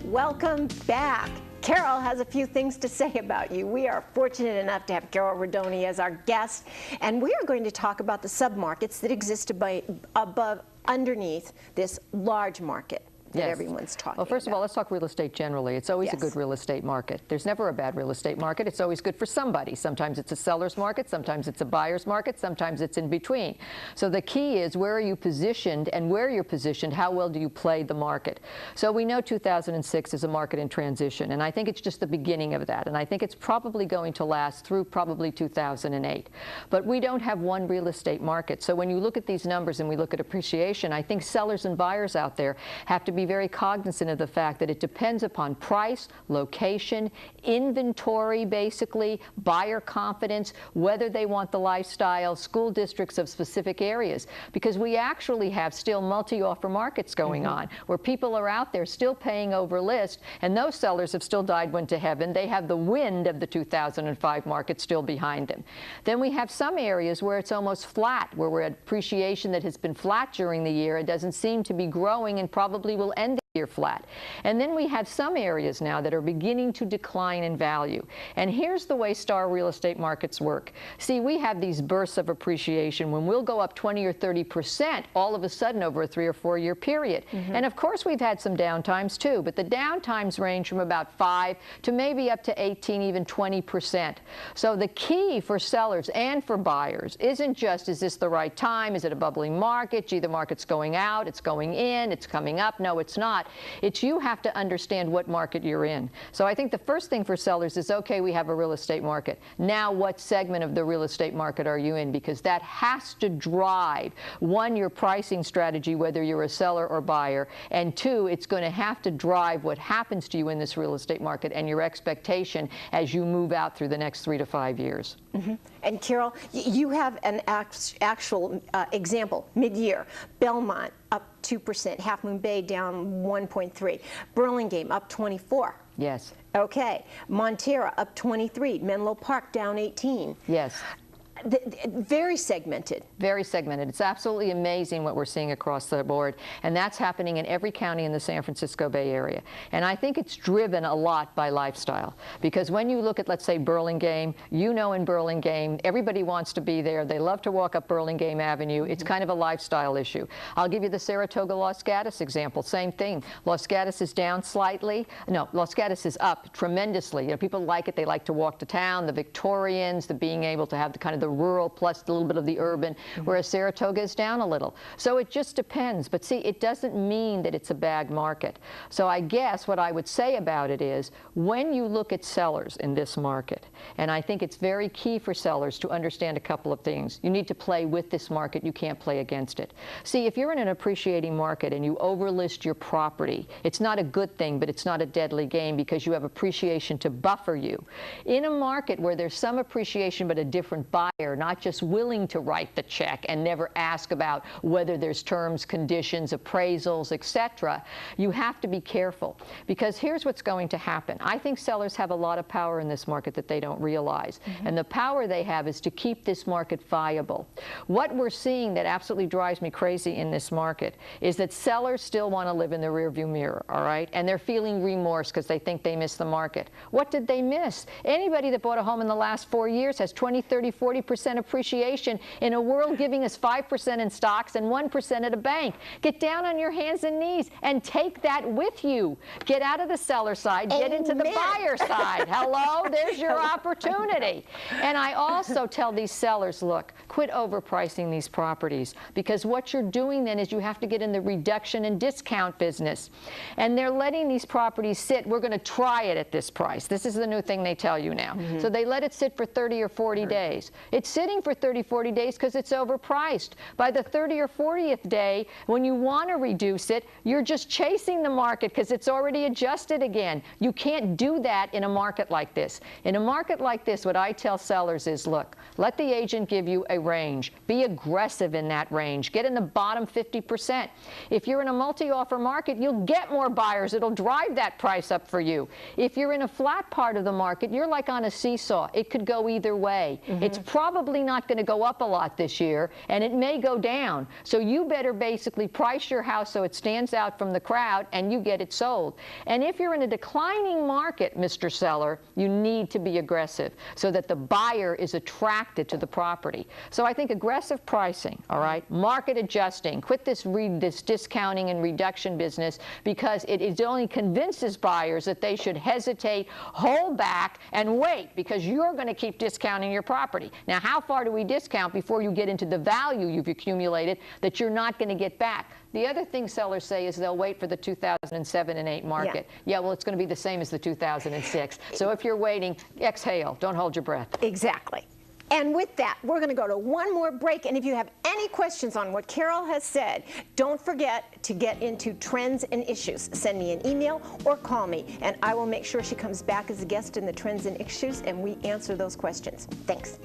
Welcome back. Carole has a few things to say about you. We are fortunate enough to have Carole Rodoni as our guest, and we are going to talk about the submarkets that exist underneath this large market that everyone's talking about. Well, first of all, let's talk real estate generally. It's always a good real estate market. There's never a bad real estate market. It's always good for somebody. Sometimes it's a seller's market, sometimes it's a buyer's market, sometimes it's in between. So the key is, where are you positioned, and where you're positioned, how well do you play the market? So we know 2006 is a market in transition, and I think it's just the beginning of that, and I think it's probably going to last through probably 2008. But we don't have one real estate market. So when you look at these numbers and we look at appreciation, I think sellers and buyers out there have to be very cognizant of the fact that it depends upon price, location, inventory, basically, buyer confidence, whether they want the lifestyle, school districts of specific areas. Because we actually have still multi-offer markets going on, where people are out there still paying over list, and those sellers have still went to heaven. They have the wind of the 2005 market still behind them. Then we have some areas where it's almost flat, where we're at appreciation that has been flat during the year. It doesn't seem to be growing and probably will end the year flat. And then we have some areas now that are beginning to decline in value. And here's the way star real estate markets work. See, we have these bursts of appreciation when we'll go up 20 or 30% all of a sudden over a 3 or 4 year period. And of course we've had some downtimes too, but the downtimes range from about 5 to maybe up to 18, even 20%. So the key for sellers and for buyers isn't just, is this the right time? Is it a bubbling market? Gee, the market's going out, it's going in, it's coming up. No, it's not. It's, you have to understand what market you're in. So I think the first thing for sellers is, okay, we have a real estate market. Now what segment of the real estate market are you in? Because that has to drive, one, your pricing strategy, whether you're a seller or buyer, and two, it's going to have to drive what happens to you in this real estate market and your expectation as you move out through the next 3 to 5 years. And Carole, you have an actual example, mid-year. Belmont up 2%, Half Moon Bay down 1.3, Burlingame up 24. Yes. Okay, Montera up 23, Menlo Park down 18. Yes. Very segmented. Very segmented. It's absolutely amazing what we're seeing across the board, and that's happening in every county in the San Francisco Bay Area. And I think it's driven a lot by lifestyle, because when you look at, let's say, Burlingame, you know, in Burlingame, everybody wants to be there. They love to walk up Burlingame Avenue. It's kind of a lifestyle issue. I'll give you the Saratoga-Los Gatos example. Same thing. Los Gatos is down slightly. No, Los Gatos is up tremendously. You know, people like it. They like to walk to town. The Victorians, the being able to have the kind of the rural plus a little bit of the urban, whereas Saratoga is down a little. So it just depends. But see, it doesn't mean that it's a bad market. So I guess what I would say about it is, when you look at sellers in this market, and I think it's very key for sellers to understand a couple of things. You need to play with this market. You can't play against it. See, if you're in an appreciating market and you overlist your property, it's not a good thing, but it's not a deadly game, because you have appreciation to buffer you. In a market where there's some appreciation but a different buyer, not just willing to write the check and never ask about whether there's terms, conditions, appraisals, etc., you have to be careful, because here's what's going to happen. I think sellers have a lot of power in this market that they don't realize, and the power they have is to keep this market viable. What we're seeing that absolutely drives me crazy in this market is that sellers still want to live in the rearview mirror, all right, and they're feeling remorse because they think they missed the market. What did they miss? Anybody that bought a home in the last 4 years has 20, 30, 40% appreciation in a world giving us 5% in stocks and 1% at a bank. Get down on your hands and knees and take that with you. Get out of the seller side, get into the buyer side. Hello, there's your opportunity. And I also tell these sellers, look, quit overpricing these properties, because what you're doing then is you have to get in the reduction and discount business. And they're letting these properties sit. We're going to try it at this price. This is the new thing they tell you now. So they let it sit for 30 or 40 days. It's sitting for 30, 40 days because it's overpriced. By the 30 or 40th day, when you want to reduce it, you're just chasing the market because it's already adjusted again. You can't do that in a market like this. In a market like this, what I tell sellers is, look, let the agent give you a range. Be aggressive in that range. Get in the bottom 50%. If you're in a multi-offer market, you'll get more buyers. It'll drive that price up for you. If you're in a flat part of the market, you're like on a seesaw. It could go either way. It's probably probably not going to go up a lot this year, and it may go down. So you better basically price your house so it stands out from the crowd and you get it sold. And if you're in a declining market, Mr. Seller, you need to be aggressive so that the buyer is attracted to the property. So I think aggressive pricing, all right, market adjusting, quit this discounting and reduction business, because it only convinces buyers that they should hesitate, hold back, and wait, because you're going to keep discounting your property. Now, how far do we discount before you get into the value you've accumulated that you're not going to get back? The other thing sellers say is they'll wait for the 2007 and 8 market. Yeah, well, it's going to be the same as the 2006. So if you're waiting, exhale. Don't hold your breath. Exactly. And with that, we're going to go to one more break. And if you have any questions on what Carole has said, don't forget to get into Trends and Issues. Send me an email or call me, and I will make sure she comes back as a guest in the Trends and Issues, and we answer those questions. Thanks.